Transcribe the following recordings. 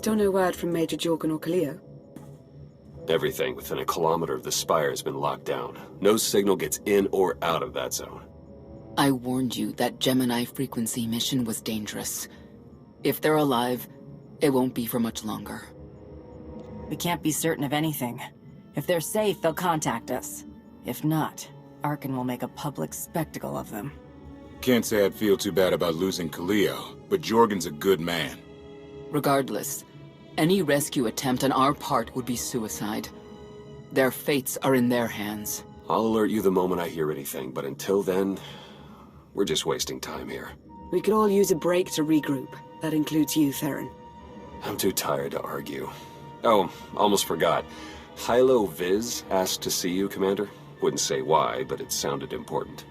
Still no word from Major Jorgen or Cleo? Everything within a kilometer of the spire has been locked down. No signal gets in or out of that zone. I warned you that Gemini frequency mission was dangerous. If they're alive, it won't be for much longer. We can't be certain of anything. If they're safe, they'll contact us. If not, Arkin will make a public spectacle of them. Can't say I'd feel too bad about losing Cleo, but Jorgen's a good man. Regardless, any rescue attempt on our part would be suicide. Their fates are in their hands. I'll alert you the moment I hear anything, but until then, we're just wasting time here. We could all use a break to regroup. That includes you, Theron. I'm too tired to argue. Oh, almost forgot. Hilo Viz asked to see you, Commander. Wouldn't say why, but it sounded important.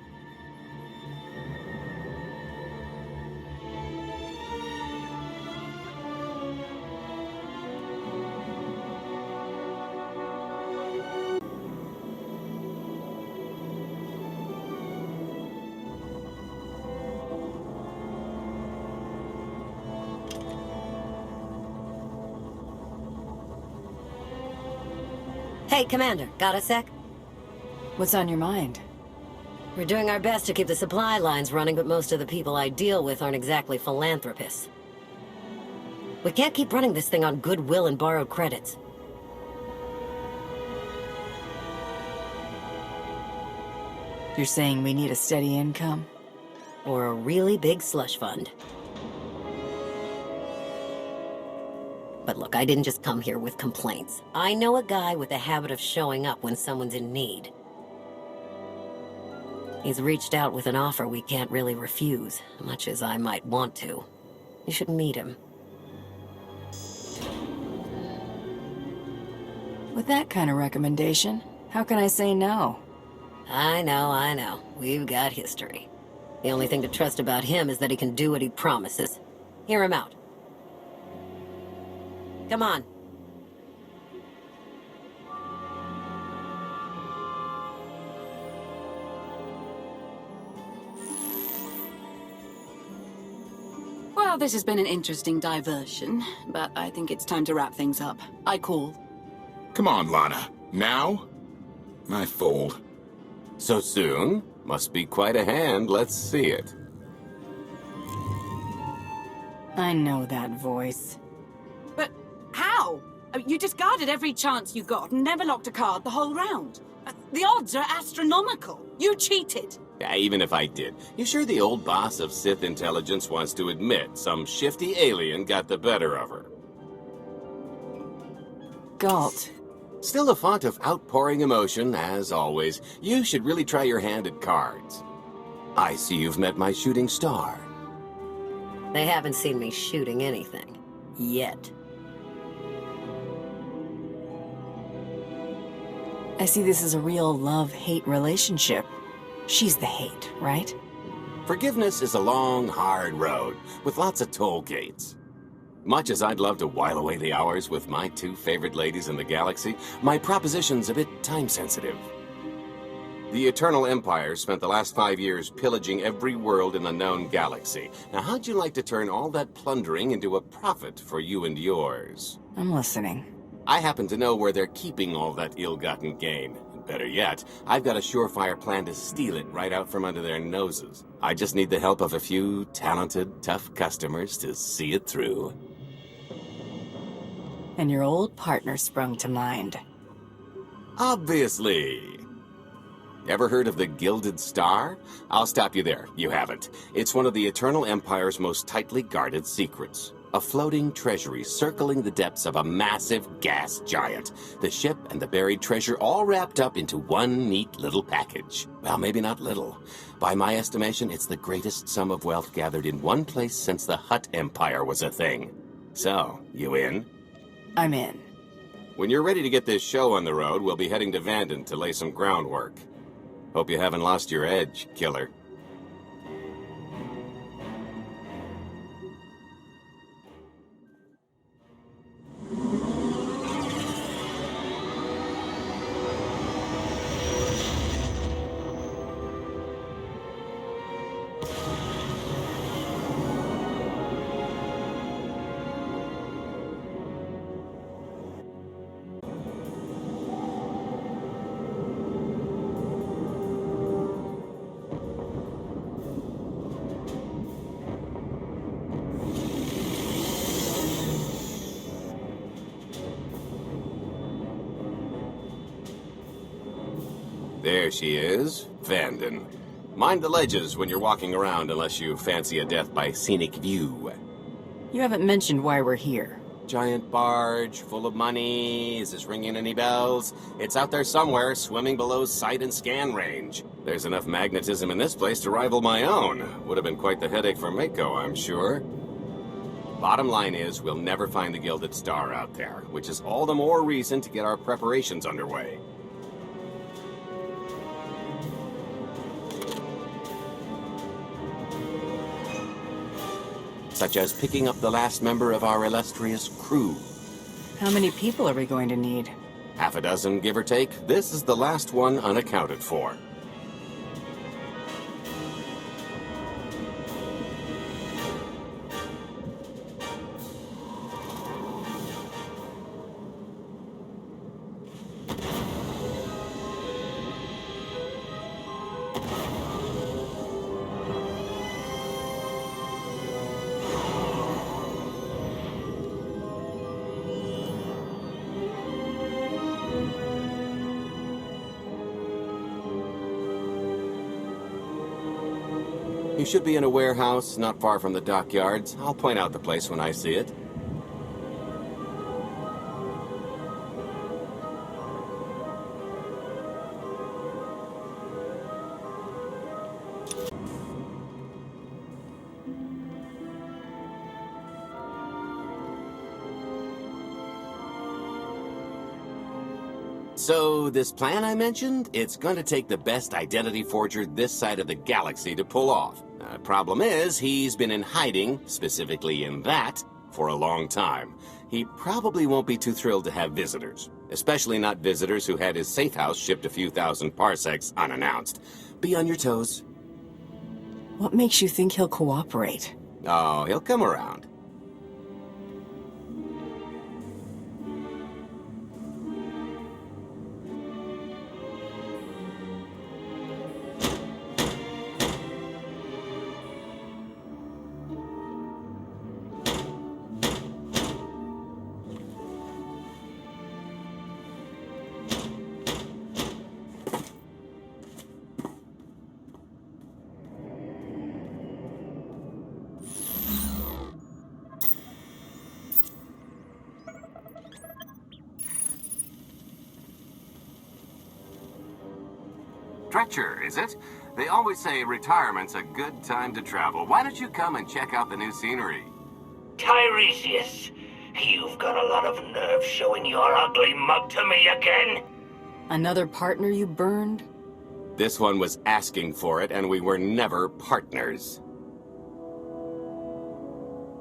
Hey, Commander, got a sec? What's on your mind? We're doing our best to keep the supply lines running, but most of the people I deal with aren't exactly philanthropists. We can't keep running this thing on goodwill and borrowed credits. You're saying we need a steady income? Or a really big slush fund. But look, I didn't just come here with complaints. I know a guy with a habit of showing up when someone's in need. He's reached out with an offer we can't really refuse, much as I might want to. You should meet him. With that kind of recommendation, how can I say no? I know. We've got history. The only thing to trust about him is that he can do what he promises. Hear him out. Come on. Well, this has been an interesting diversion, but I think it's time to wrap things up. I call. Come on, Lana. Now? I fold. So soon? Must be quite a hand. Let's see it. I know that voice. But how? You discarded every chance you got and never locked a card the whole round. The odds are astronomical. You cheated. Yeah, even if I did. You sure the old boss of Sith intelligence wants to admit some shifty alien got the better of her? Galt. Still a font of outpouring emotion, as always. You should really try your hand at cards. I see you've met my shooting star. They haven't seen me shooting anything. Yet. I see this is a real love-hate relationship. She's the hate, right? Forgiveness is a long, hard road, with lots of toll gates. Much as I'd love to while away the hours with my two favorite ladies in the galaxy, my proposition's a bit time-sensitive. The Eternal Empire spent the last 5 years pillaging every world in the known galaxy. Now, how'd you like to turn all that plundering into a profit for you and yours? I'm listening. I happen to know where they're keeping all that ill-gotten gain. Better yet, I've got a surefire plan to steal it right out from under their noses. I just need the help of a few talented, tough customers to see it through. And your old partner sprung to mind. Obviously. Ever heard of the Gilded Star? I'll stop you there. You haven't. It's one of the Eternal Empire's most tightly guarded secrets. A floating treasury circling the depths of a massive gas giant. The ship and the buried treasure all wrapped up into one neat little package. Well, maybe not little. By my estimation, it's the greatest sum of wealth gathered in one place since the Hutt Empire was a thing. So, you in? I'm in. When you're ready to get this show on the road, we'll be heading to Vanden to lay some groundwork. Hope you haven't lost your edge, killer. There she is, Vanden. Mind the ledges when you're walking around unless you fancy a death by scenic view. You haven't mentioned why we're here. Giant barge, full of money. Is this ringing any bells? It's out there somewhere, swimming below sight and scan range. There's enough magnetism in this place to rival my own. Would have been quite the headache for Mako, I'm sure. Bottom line is, we'll never find the Gilded Star out there, which is all the more reason to get our preparations underway. Such as picking up the last member of our illustrious crew. How many people are we going to need? Half a dozen, give or take. This is the last one unaccounted for. You should be in a warehouse, not far from the dockyards. I'll point out the place when I see it. So, this plan I mentioned, it's going to take the best identity forger this side of the galaxy to pull off. Problem is, he's been in hiding, specifically in that, for a long time. He probably won't be too thrilled to have visitors. Especially not visitors who had his safe house shipped a few thousand parsecs unannounced. Be on your toes. What makes you think he'll cooperate? Oh, he'll come around. Dretcher, is it? They always say retirement's a good time to travel. Why don't you come and check out the new scenery? Tiresias, you've got a lot of nerve showing your ugly mug to me again. Another partner you burned? This one was asking for it, and we were never partners.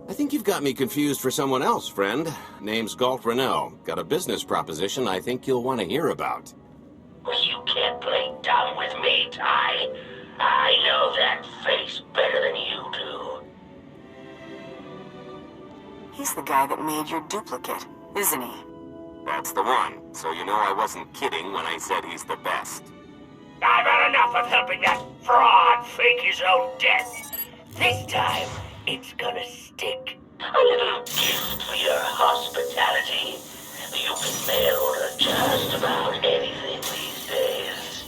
I think you've got me confused for someone else, friend. Name's Galt Renault. Got a business proposition I think you'll want to hear about. You can't play dumb with me, Ty. I know that face better than you do. He's the guy that made your duplicate, isn't he? That's the one. So you know I wasn't kidding when I said he's the best. I've had enough of helping that fraud fake his own death. This time, it's gonna stick. A little gift for your hospitality. You can mail order just about anything these days.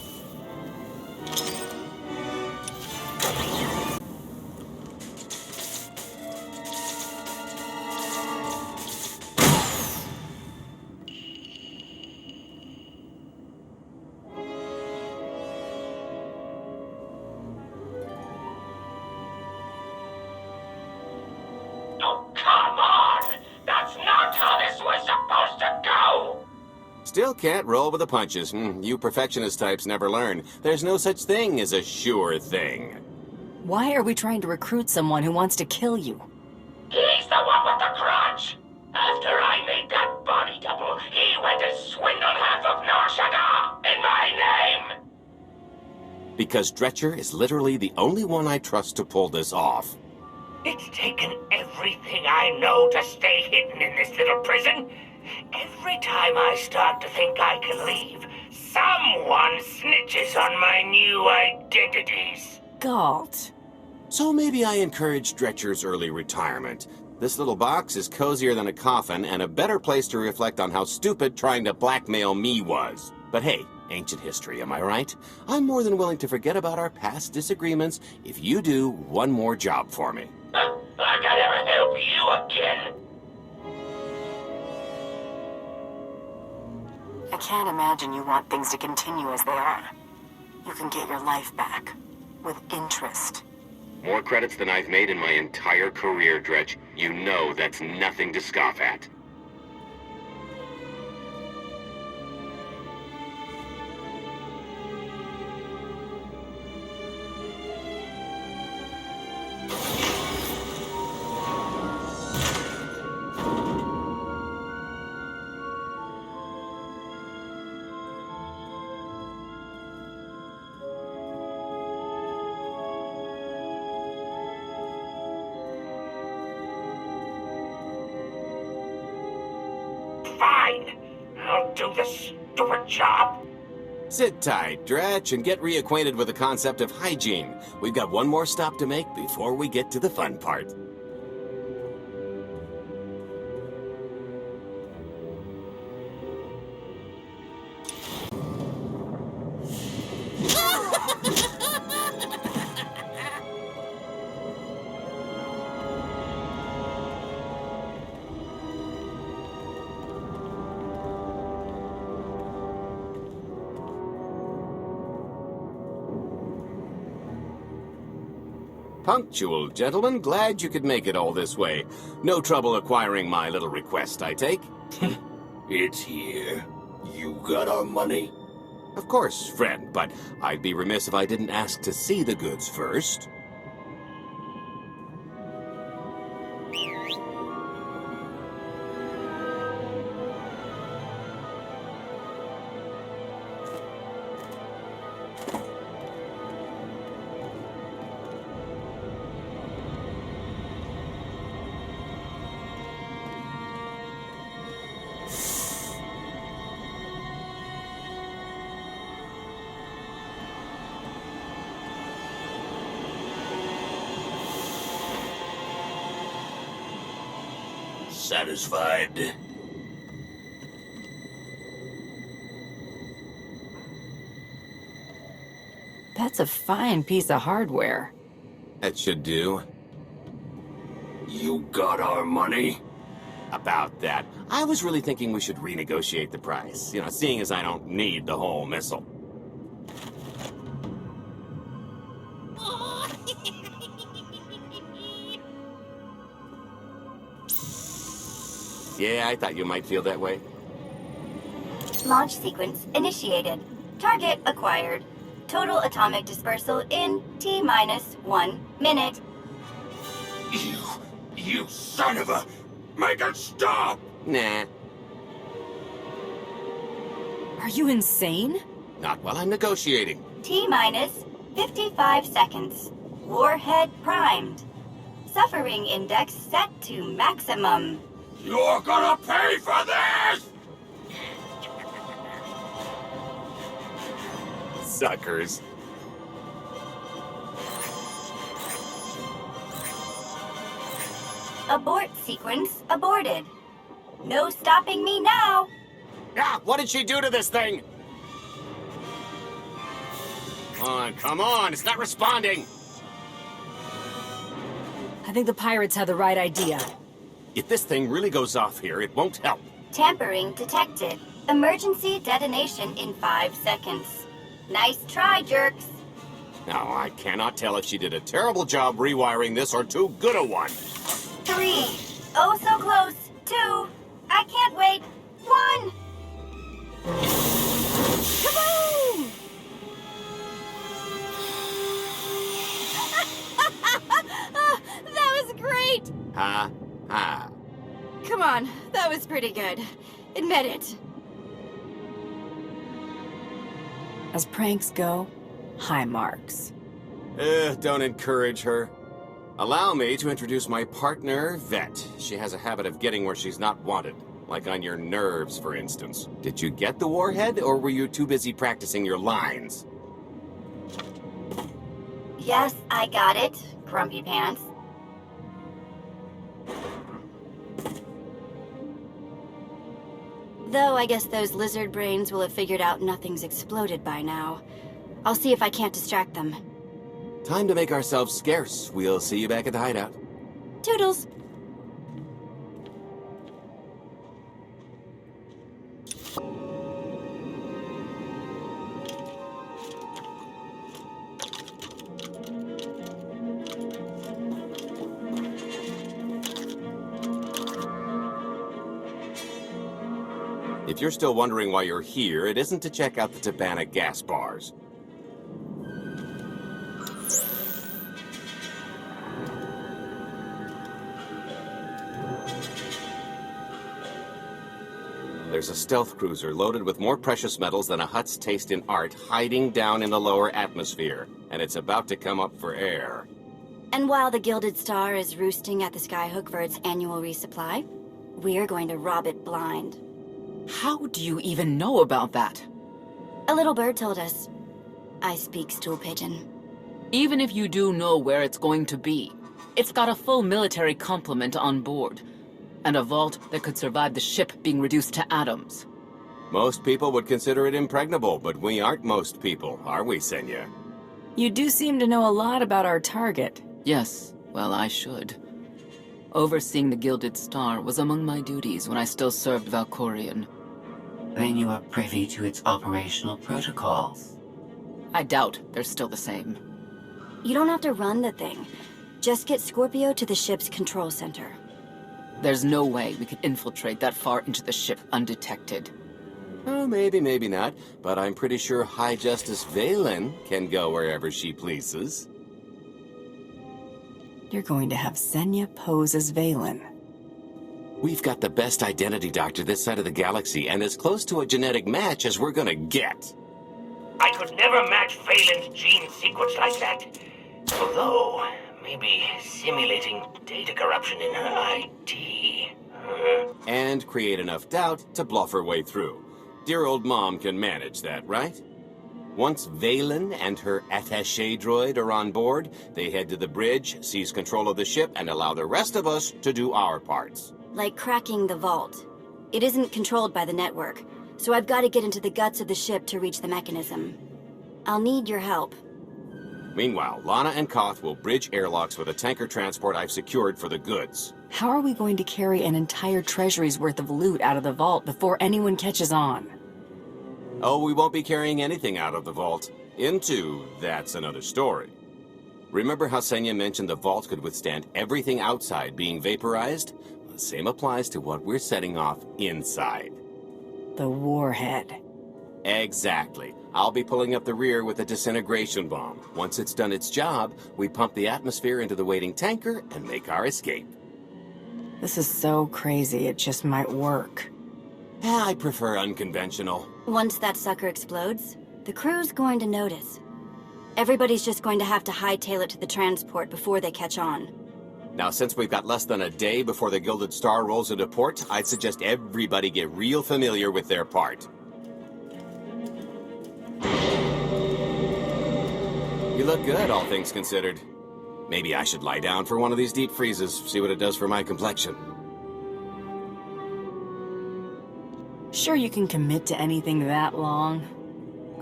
Oh, come on! That's not how this was supposed to go! Still can't roll with the punches. You perfectionist types never learn. There's no such thing as a sure thing. Why are we trying to recruit someone who wants to kill you? He's the one with the grudge! After I made that body double, he went and swindled half of Norshada in my name! Because Dretcher is literally the only one I trust to pull this off. It's taken everything I know to stay hidden in this little prison. Every time I start to think I can leave, someone snitches on my new identities. Galt. So maybe I encourage Dretcher's early retirement. This little box is cozier than a coffin and a better place to reflect on how stupid trying to blackmail me was. But hey, ancient history, am I right? I'm more than willing to forget about our past disagreements if you do one more job for me. I gotta help you again. I can't imagine you want things to continue as they are. You can get your life back. With interest. More credits than I've made in my entire career, Dredge. You know that's nothing to scoff at. Fine. I'll do the stupid job. Sit tight, Dredge, and get reacquainted with the concept of hygiene. We've got one more stop to make before we get to the fun part. Punctual, gentlemen. Glad you could make it all this way. No trouble acquiring my little request, I take? It's here. You got our money? Of course, friend, but I'd be remiss if I didn't ask to see the goods first. Satisfied? That's a fine piece of hardware. That should do. You got our money? About that, I was really thinking we should renegotiate the price. You know, seeing as I don't need the whole missile. Yeah, I thought you might feel that way. Launch sequence initiated. Target acquired. Total atomic dispersal in T-minus 1 minute. You son of a... Make it stop! Nah, Are you insane? not while I'm negotiating. T-minus 55 seconds. Warhead primed. Suffering index set to maximum. You're gonna pay for this! Suckers. Abort sequence aborted. No stopping me now. Ah, what did she do to this thing? Come on, it's not responding. I think the pirates had the right idea. If this thing really goes off here, it won't help. Tampering detected. Emergency detonation in 5 seconds. Nice try, jerks. Now, I cannot tell if she did a terrible job rewiring this or too good a one. 3. Oh, so close. 2. I can't wait. 1. Kaboom! That was great! Ha, ha. Come on, that was pretty good. Admit it. As pranks go, high marks. Don't encourage her. Allow me to introduce my partner, Vet. She has a habit of getting where she's not wanted. Like on your nerves, for instance. Did you get the warhead, or were you too busy practicing your lines? Yes, I got it, Grumpy Pants. Though I guess those lizard brains will have figured out nothing's exploded by now. I'll see if I can't distract them. Time to make ourselves scarce. We'll see you back at the hideout. Toodles! If you're still wondering why you're here, it isn't to check out the Tabana gas bars. There's a stealth cruiser loaded with more precious metals than a Hutt's taste in art hiding down in the lower atmosphere, and it's about to come up for air. And while the Gilded Star is roosting at the Skyhook for its annual resupply, we're going to rob it blind. How do you even know about that? A little bird told us. I speak stool pigeon. Even if you do know where it's going to be, it's got a full military complement on board, and a vault that could survive the ship being reduced to atoms. Most people would consider it impregnable, but we aren't most people, are we, Senya? You do seem to know a lot about our target. Yes, well, I should. Overseeing the Gilded Star was among my duties when I still served Valkorion. Then you are privy to its operational protocols. I doubt they're still the same. You don't have to run the thing. Just get Scorpio to the ship's control center. There's no way we could infiltrate that far into the ship undetected. Oh, maybe, maybe not, but I'm pretty sure High Justice Valen can go wherever she pleases. You're going to have Senya pose as Valen. We've got the best identity doctor this side of the galaxy, and as close to a genetic match as we're gonna get. I could never match Phelan's gene sequence like that. Although, maybe simulating data corruption in her ID. And create enough doubt to bluff her way through. Dear old mom can manage that, right? Once Valen and her attaché droid are on board, they head to the bridge, seize control of the ship, and allow the rest of us to do our parts. Like cracking the vault. It isn't controlled by the network, so I've got to get into the guts of the ship to reach the mechanism. I'll need your help. Meanwhile, Lana and Koth will bridge airlocks with a tanker transport I've secured for the goods. How are we going to carry an entire treasury's worth of loot out of the vault before anyone catches on? Oh, we won't be carrying anything out of the vault. That's another story. Remember how Senya mentioned the vault could withstand everything outside being vaporized? The same applies to what we're setting off inside. The warhead. Exactly. I'll be pulling up the rear with a disintegration bomb. Once it's done its job, we pump the atmosphere into the waiting tanker and make our escape. This is so crazy, it just might work. I prefer unconventional. Once that sucker explodes, the crew's going to notice. Everybody's just going to have to hightail it to the transport before they catch on. Now, since we've got less than a day before the Gilded Star rolls into port, I'd suggest everybody get real familiar with their part. You look good, all things considered. Maybe I should lie down for one of these deep freezes, see what it does for my complexion. Sure you can commit to anything that long?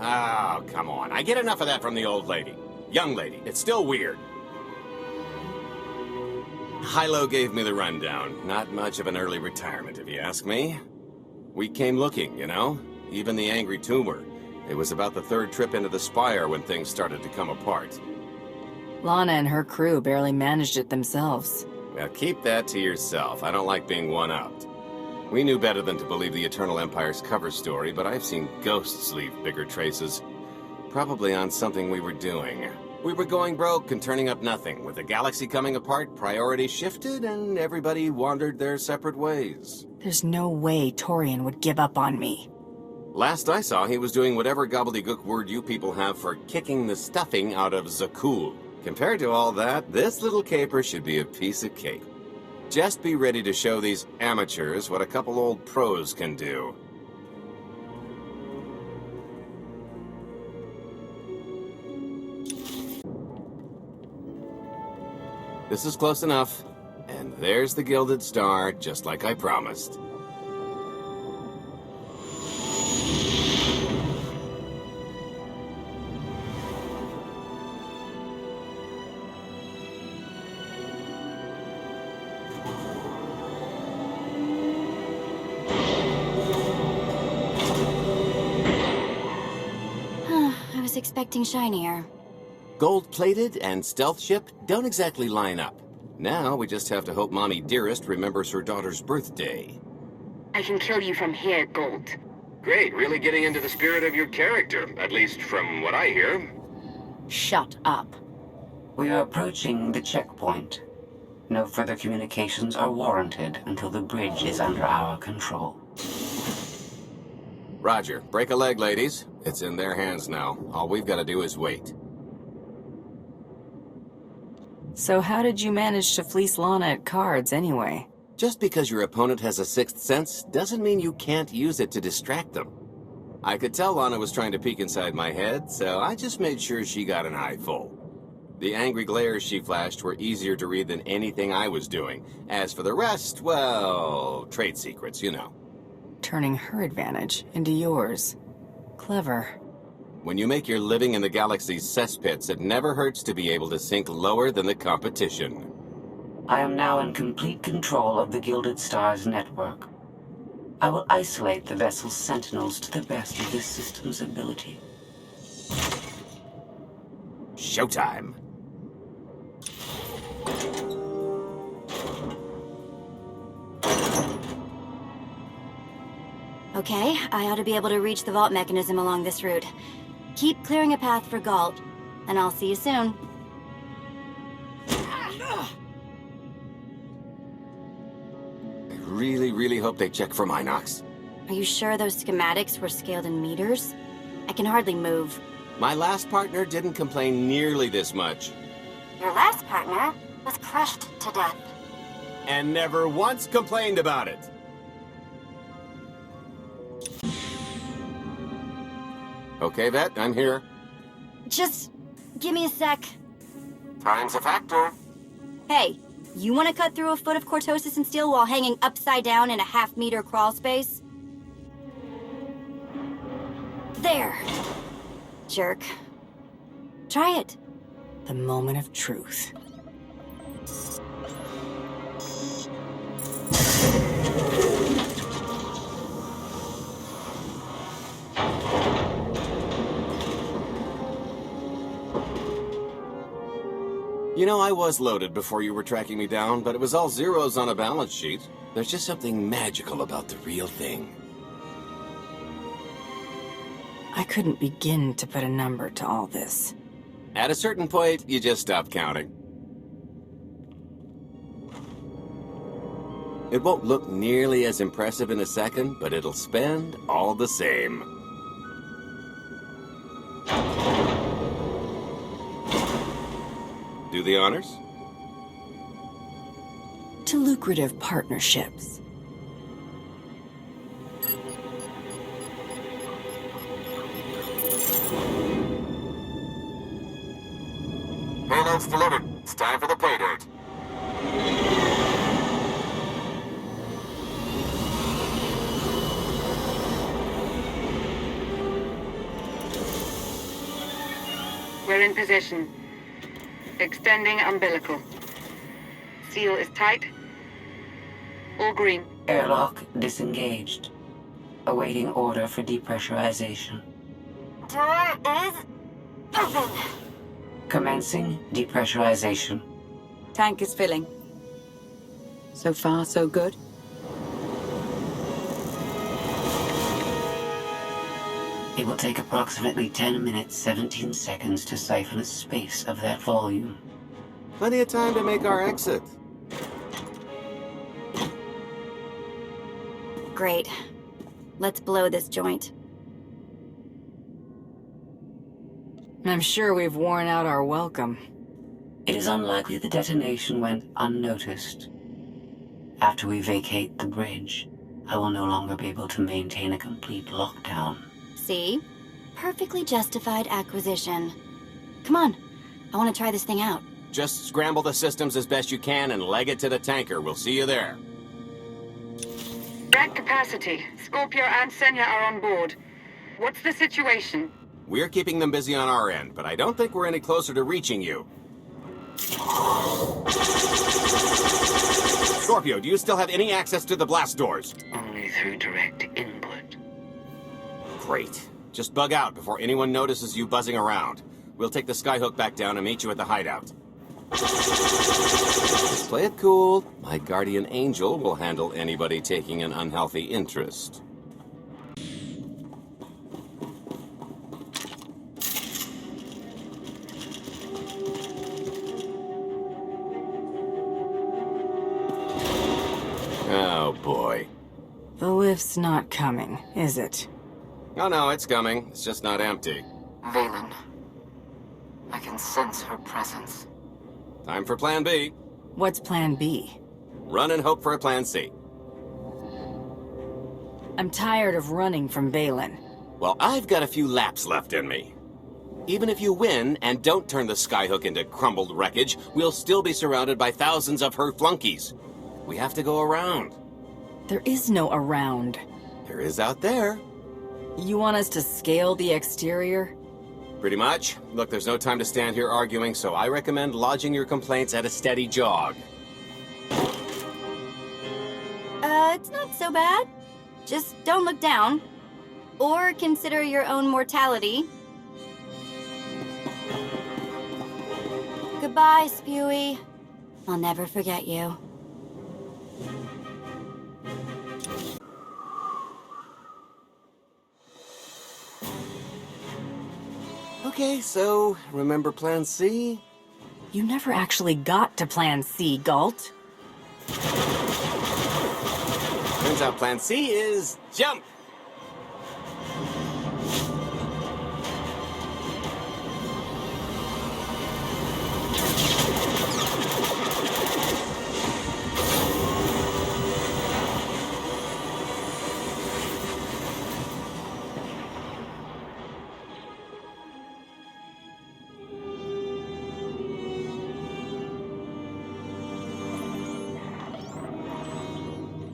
Oh, come on. I get enough of that from the old lady. Young lady, it's still weird. Hilo gave me the rundown. Not much of an early retirement, if you ask me. We came looking, you know? Even the angry tumor. It was about the third trip into the Spire when things started to come apart. Lana and her crew barely managed it themselves. Well, keep that to yourself. I don't like being one-upped. We knew better than to believe the Eternal Empire's cover story, but I've seen ghosts leave bigger traces. Probably on something we were doing. We were going broke and turning up nothing. With the galaxy coming apart, priorities shifted and everybody wandered their separate ways. There's no way Torian would give up on me. Last I saw, he was doing whatever gobbledygook word you people have for kicking the stuffing out of Zakul. Compared to all that, this little caper should be a piece of cake. Just be ready to show these amateurs what a couple old pros can do. This is close enough. And there's the Gilded Star, just like I promised. expecting shinier. Gold-plated and stealth ship don't exactly line up. Now we just have to hope Mommy Dearest remembers her daughter's birthday. I can kill you from here, Gold. Great, really getting into the spirit of your character, at least from what I hear. Shut up. We are approaching the checkpoint. No further communications are warranted until the bridge is under our control. Roger. Break a leg, ladies. It's in their hands now. All we've got to do is wait. So how did you manage to fleece Lana at cards anyway? Just because your opponent has a sixth sense doesn't mean you can't use it to distract them. I could tell Lana was trying to peek inside my head, so I just made sure she got an eye full. The angry glares she flashed were easier to read than anything I was doing. As for the rest, well, trade secrets, you know. Turning her advantage into yours. Clever. When you make your living in the galaxy's cesspits, it never hurts to be able to sink lower than the competition. I am now in complete control of the Gilded Stars network. I will isolate the vessel's sentinels to the best of this system's ability. Showtime. Okay, I ought to be able to reach the vault mechanism along this route. Keep clearing a path for Galt, and I'll see you soon. I really hope they check for Minox. Are you sure those schematics were scaled in meters? I can hardly move. My last partner didn't complain nearly this much. Your last partner was crushed to death. And never once complained about it. Okay, Vet, I'm here. Just give me a sec. Time's a factor. Hey, you want to cut through a foot of cortosis and steel while hanging upside down in a half-meter crawl space? There. Jerk. Try it. The moment of truth. You know, I was loaded before you were tracking me down, but it was all zeros on a balance sheet. There's just something magical about the real thing. I couldn't begin to put a number to all this. At a certain point, you just stop counting. It won't look nearly as impressive in a second, but it'll spend all the same. Do the honors? To lucrative partnerships. Payload's delivered. It's time for the pay dirt. We're in position. Extending umbilical. Seal is tight. All green. Airlock disengaged. Awaiting order for depressurization. Door is open. Commencing depressurization. Tank is filling. So far, so good. It will take approximately 10 minutes, 17 seconds to siphon a space of that volume. Plenty of time to make our exit. Great. Let's blow this joint. I'm sure we've worn out our welcome. It is unlikely the detonation went unnoticed. After we vacate the bridge, I will no longer be able to maintain a complete lockdown. See? Perfectly justified acquisition. Come on. I want to try this thing out. Just scramble the systems as best you can and leg it to the tanker. We'll see you there. At capacity. Scorpio and Senya are on board. What's the situation? We're keeping them busy on our end, but I don't think we're any closer to reaching you. Scorpio, do you still have any access to the blast doors? Only through direct input. Great. Just bug out before anyone notices you buzzing around. We'll take the skyhook back down and meet you at the hideout. Just play it cool. My guardian angel will handle anybody taking an unhealthy interest. Oh, boy. The lift's not coming, is it? Oh, no, it's coming. It's just not empty. Valen. I can sense her presence. Time for Plan B. What's Plan B? Run and hope for a Plan C. I'm tired of running from Valen. Well, I've got a few laps left in me. Even if you win and don't turn the skyhook into crumbled wreckage, we'll still be surrounded by thousands of her flunkies. We have to go around. There is no around. There is out there. You want us to scale the exterior? Pretty much. Look, there's no time to stand here arguing, so I recommend lodging your complaints at a steady jog. It's not so bad. Just don't look down. Or consider your own mortality. Goodbye, Spewy. I'll never forget you. Okay, so remember Plan C? You never actually got to Plan C, Galt. Turns out Plan C is jump!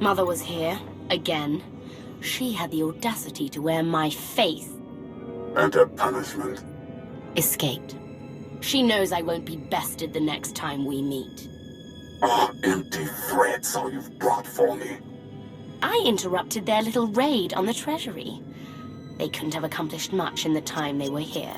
Mother was here, again. She had the audacity to wear my face. And her punishment? Escaped. She knows I won't be bested the next time we meet. Oh, empty threats all you've brought for me. I interrupted their little raid on the treasury. They couldn't have accomplished much in the time they were here.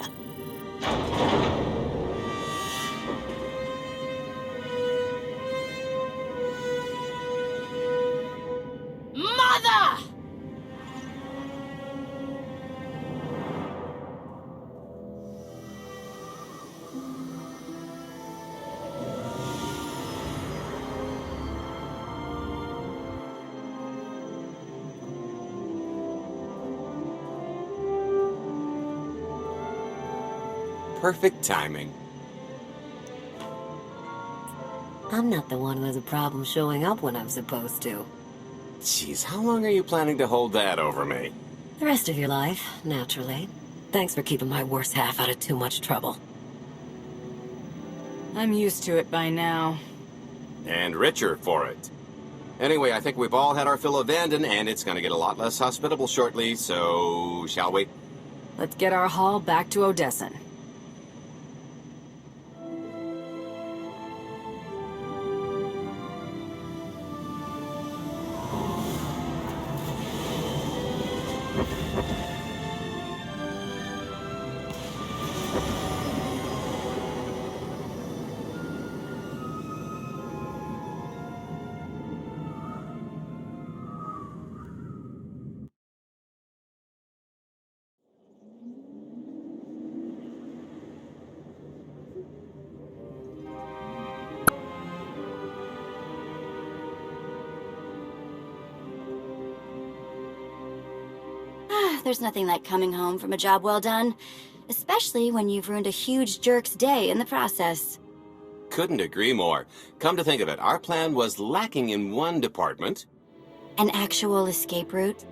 Mother! Perfect timing. I'm not the one who has a problem showing up when I'm supposed to. Jeez, how long are you planning to hold that over me? The rest of your life, naturally. Thanks for keeping my worse half out of too much trouble. I'm used to it by now. And richer for it. Anyway, I think we've all had our fill of Vanden, and it's gonna get a lot less hospitable shortly, so shall we? Let's get our haul back to Odessan. There's nothing like coming home from a job well done, especially when you've ruined a huge jerk's day in the process. Couldn't agree more. Come to think of it, our plan was lacking in one department. An actual escape route?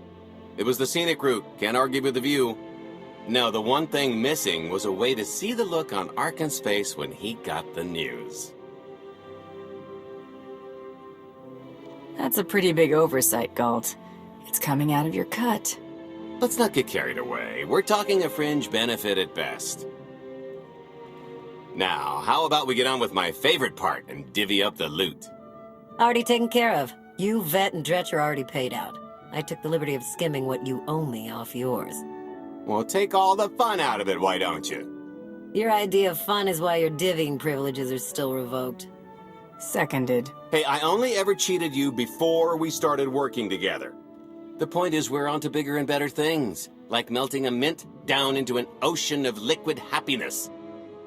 It was the scenic route. Can't argue with the view. No, the one thing missing was a way to see the look on Arkan's face when he got the news. That's a pretty big oversight, Galt. It's coming out of your cut. Let's not get carried away. We're talking a fringe benefit at best. Now, how about we get on with my favorite part and divvy up the loot? Already taken care of. You, Vet, and Dretch are already paid out. I took the liberty of skimming what you owe me off yours. Well, take all the fun out of it, why don't you? Your idea of fun is why your divvying privileges are still revoked. Seconded. Hey, I only ever cheated you before we started working together. The point is we're on to bigger and better things, like melting a mint down into an ocean of liquid happiness.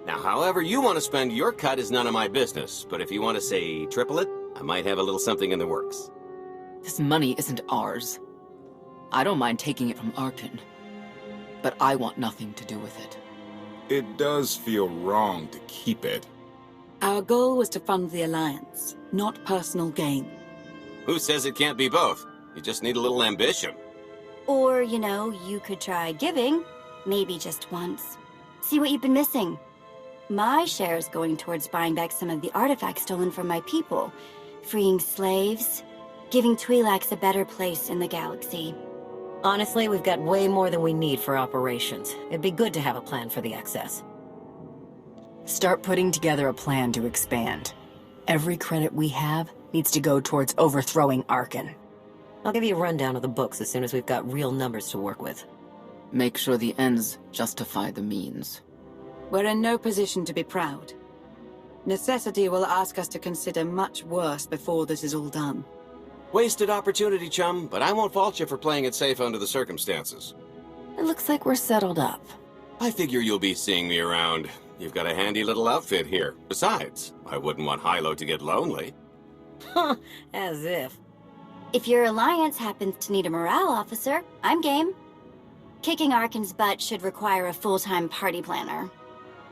Now, however you want to spend your cut is none of my business, but if you want to, say, triple it, I might have a little something in the works. This money isn't ours. I don't mind taking it from Arkin, but I want nothing to do with it. It does feel wrong to keep it. Our goal was to fund the Alliance, not personal gain. Who says it can't be both? You just need a little ambition. Or, you know, you could try giving. Maybe just once. See what you've been missing. My share is going towards buying back some of the artifacts stolen from my people, freeing slaves, giving Twi'leks a better place in the galaxy. Honestly, we've got way more than we need for operations. It'd be good to have a plan for the excess. Start putting together a plan to expand. Every credit we have needs to go towards overthrowing Arkin. I'll give you a rundown of the books as soon as we've got real numbers to work with. Make sure the ends justify the means. We're in no position to be proud. Necessity will ask us to consider much worse before this is all done. Wasted opportunity, chum, but I won't fault you for playing it safe under the circumstances. It looks like we're settled up. I figure you'll be seeing me around. You've got a handy little outfit here. Besides, I wouldn't want Hilo to get lonely. Huh, as if. If your Alliance happens to need a morale officer, I'm game. Kicking Arkin's butt should require a full-time party planner.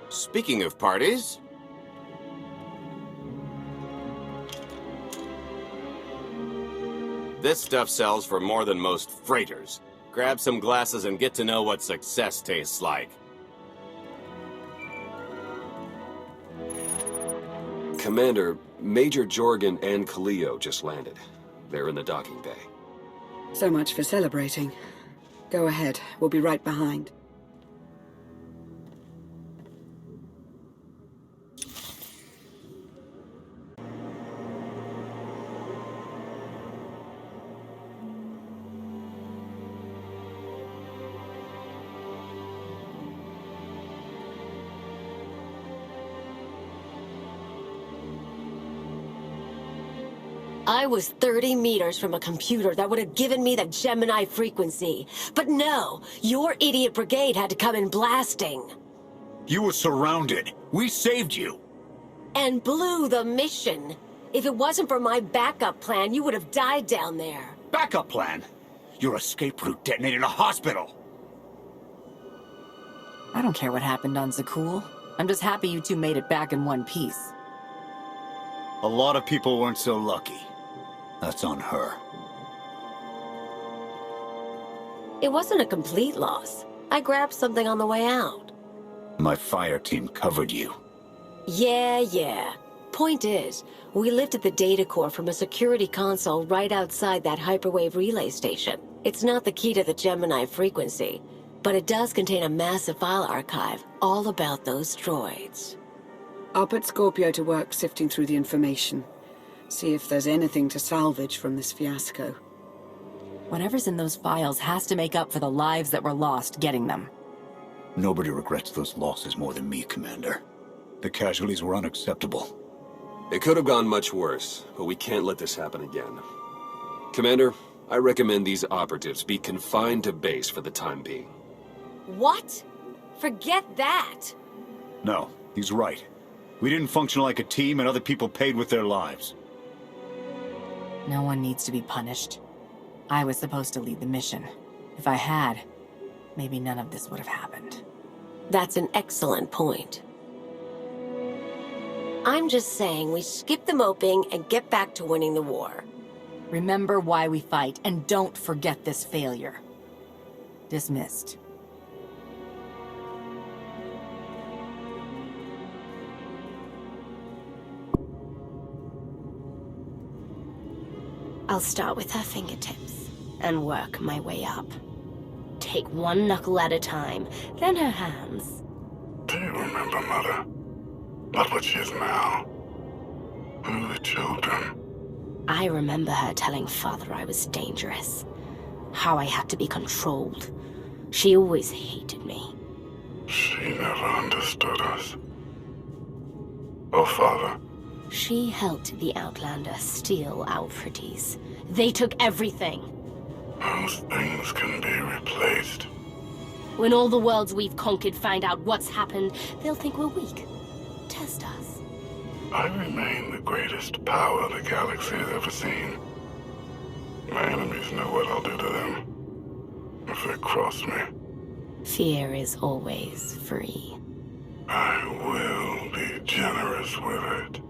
Speaking of parties... This stuff sells for more than most freighters. Grab some glasses and get to know what success tastes like. Commander, Major Jorgen and Kaleo just landed. They're in the docking bay. So much for celebrating. Go ahead, we'll be right behind. I was 30 meters from a computer that would have given me the Gemini frequency. But no, your idiot brigade had to come in blasting. You were surrounded. We saved you. And blew the mission. If it wasn't for my backup plan, you would have died down there. Backup plan? Your escape route detonated a hospital. I don't care what happened on Zakul. I'm just happy you two made it back in one piece. A lot of people weren't so lucky. That's on her. It wasn't a complete loss. I grabbed something on the way out. My fire team covered you. Yeah. Point is, we lifted the data core from a security console right outside that hyperwave relay station. It's not the key to the Gemini frequency, but it does contain a massive file archive all about those droids. I'll put Scorpio to work sifting through the information. See if there's anything to salvage from this fiasco. Whatever's in those files has to make up for the lives that were lost getting them. Nobody regrets those losses more than me, Commander. The casualties were unacceptable. It could have gone much worse, but we can't let this happen again. Commander, I recommend these operatives be confined to base for the time being. What? Forget that! No, he's right. We didn't function like a team and other people paid with their lives. No one needs to be punished. I was supposed to lead the mission. If I had, maybe none of this would have happened. That's an excellent point. I'm just saying we skip the moping and get back to winning the war. Remember why we fight, and don't forget this failure. Dismissed. I'll start with her fingertips and work my way up. Take one knuckle at a time, then her hands. Do you remember, Mother? Not what she is now. Who are the children? I remember her telling Father I was dangerous. How I had to be controlled. She always hated me. She never understood us. Oh, Father. She helped the Outlander steal our pretties. They took everything. Those things can be replaced. When all the worlds we've conquered find out what's happened, they'll think we're weak. Test us. I remain the greatest power the galaxy has ever seen. My enemies know what I'll do to them if they cross me. Fear is always free. I will be generous with it.